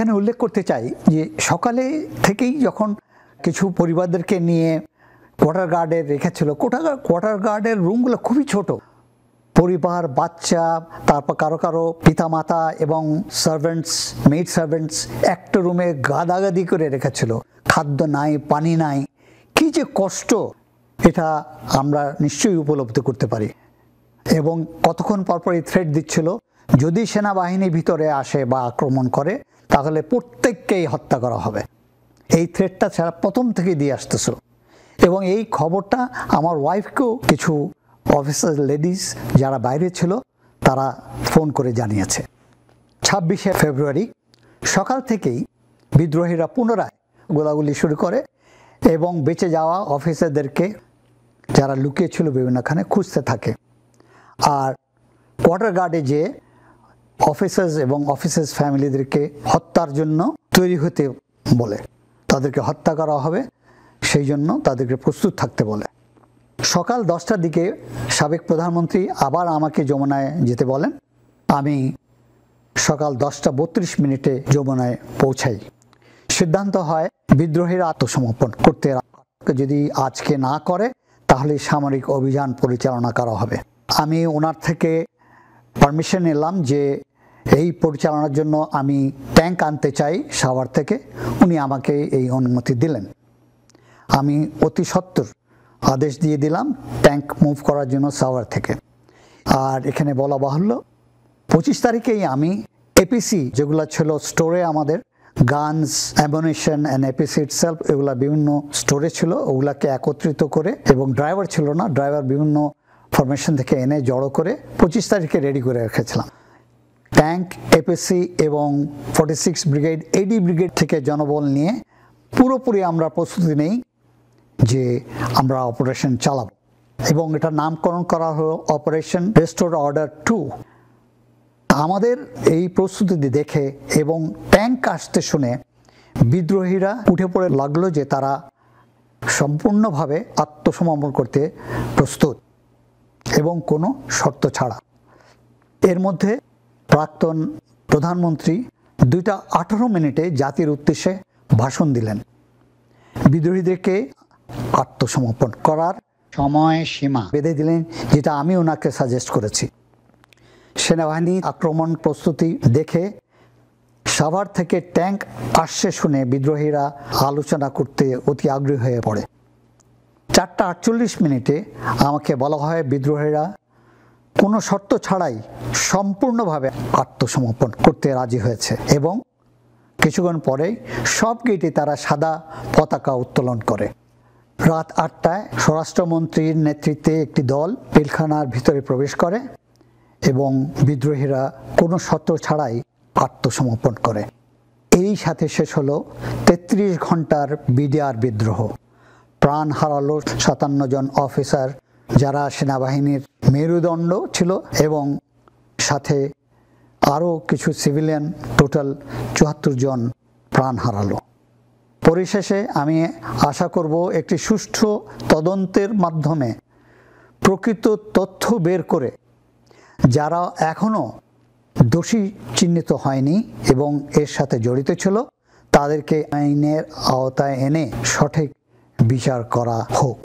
এখানে উল্লেখ করতে চাই যে সকালে থেকেই যখন কিছু পরিবারদেরকে নিয়ে কোয়ার্টার গার্ডে রেখেছিল, কোয়ার্টার গার্ডের রুমগুলো খুবই ছোট, পরিবার, বাচ্চা, তারপর কারো কারো পিতামাতা এবং সার্ভেন্টস, মেড সার্ভেন্টস একটা রুমে গাদাগাদি করে রেখেছিল। খাদ্য নাই, পানি নাই, কি যে কষ্ট এটা আমরা নিশ্চয়ই উপলব্ধি করতে পারি। এবং কতক্ষণ পরপর এই থ্রেট দিচ্ছিল, যদি সেনাবাহিনী ভিতরে আসে বা আক্রমণ করে তাহলে প্রত্যেককেই হত্যা করা হবে। এই থ্রেটটা ছাড়া প্রথম থেকে দিয়ে আসতেছিল। এবং এই খবরটা আমার ওয়াইফকেও কিছু অফিসার লেডিস যারা বাইরে ছিল তারা ফোন করে জানিয়েছে। 26শে ফেব্রুয়ারি সকাল থেকেই বিদ্রোহীরা পুনরায় গোলাগুলি শুরু করে এবং বেঁচে যাওয়া অফিসারদেরকে যারা লুকিয়েছিল বিভিন্নখানে খুঁজতে থাকে। আর কোয়ার্টার গার্ডে যে অফিসার্স এবং অফিসার্স ফ্যামিলিদেরকে হত্যার জন্য তৈরি হতে বলে, তাদেরকে হত্যা করা হবে সেই জন্য তাদেরকে প্রস্তুত থাকতে বলে। সকাল 10টার দিকে সাবেক প্রধানমন্ত্রী আবার আমাকে যমুনায় যেতে বলেন। আমি সকাল 10:32 যমুনায় পৌঁছাই। সিদ্ধান্ত হয় বিদ্রোহীরা আত্মসমর্পণ করতে, যদি আজকে না করে তাহলে সামরিক অভিযান পরিচালনা করা হবে। আমি ওনার থেকে পারমিশন নিলাম যে এই পরিচালনার জন্য আমি ট্যাঙ্ক আনতে চাই সাভার থেকে। উনি আমাকে এই অনুমতি দিলেন। আমি অতি সত্বর আদেশ দিয়ে দিলাম ট্যাঙ্ক মুভ করার জন্য সাভার থেকে। আর এখানে বলা বাহুল্য 25 তারিখেই আমি এপিসি যেগুলো ছিল স্টোরে, আমাদের guns, ammunition and APC itself, এগুলা বিভিন্ন স্টোরে ছিল, ওগুলাকে একত্রিত করে, এবং ড্রাইভার ছিল না, ড্রাইভার বিভিন্ন ফরমেশন থেকে এনে জড়ো করে 25 তারিখে রেডি করে রেখেছিলাম। ট্যাঙ্ক, এপিসি এবং 46 ব্রিগেড, এডি ব্রিগেড থেকে জনবল নিয়ে পুরোপুরি আমরা প্রস্তুতি নেই যে আমরা অপারেশন চালাবো। এবং এটা নামকরণ করা হলো অপারেশন রেস্টোর অর্ডার 2। আমাদের এই প্রস্তুতি দেখে এবং ট্যাঙ্ক আসতে শুনে বিদ্রোহীরা উঠে পড়ে লাগলো যে তারা সম্পূর্ণভাবে আত্মসমর্পণ করতে প্রস্তুত এবং কোনো শর্ত ছাড়া। এর মধ্যে প্রাক্তন প্রধানমন্ত্রী 2:18 জাতির উদ্দেশ্যে ভাষণ দিলেন। বিদ্রোহীদেরকে আত্মসমর্পণ করার সময় সীমা বেঁধে দিলেন, যেটা আমি ওনাকে সাজেস্ট করেছি। সেনাবাহিনী আক্রমণ প্রস্তুতি দেখে সাভার থেকে ট্যাঙ্ক আসছে শুনে বিদ্রোহীরা আলোচনা করতে অতি আগ্রহী হয়ে পড়ে। 4:48 আমাকে বলা হয় বিদ্রোহীরা কোনো শর্ত ছাড়াই সম্পূর্ণভাবে আত্মসমর্পণ করতে রাজি হয়েছে এবং কিছুক্ষণ পরেই সব গেটে তারা সাদা পতাকা উত্তোলন করে। রাত 8টায় স্বরাষ্ট্রমন্ত্রীর নেতৃত্বে একটি দল পিলখানার ভিতরে প্রবেশ করে এবং বিদ্রোহীরা কোনো শর্ত ছাড়াই আত্মসমর্পণ করে। এই সাথে শেষ হলো 33 ঘন্টার বিডিআর বিদ্রোহ। প্রাণ হারালো 57 জন অফিসার যারা সেনাবাহিনীর মেরুদণ্ড ছিল, এবং সাথে আরও কিছু সিভিলিয়ান, টোটাল 74 জন প্রাণ হারালো। পরিশেষে আমি আশা করব একটি সুষ্ঠু তদন্তের মাধ্যমে প্রকৃত তথ্য বের করে যারা এখনও দোষী চিহ্নিত হয়নি এবং এর সাথে জড়িত ছিল তাদেরকে আইনের আওতায় এনে সঠিক বিচার করা হোক।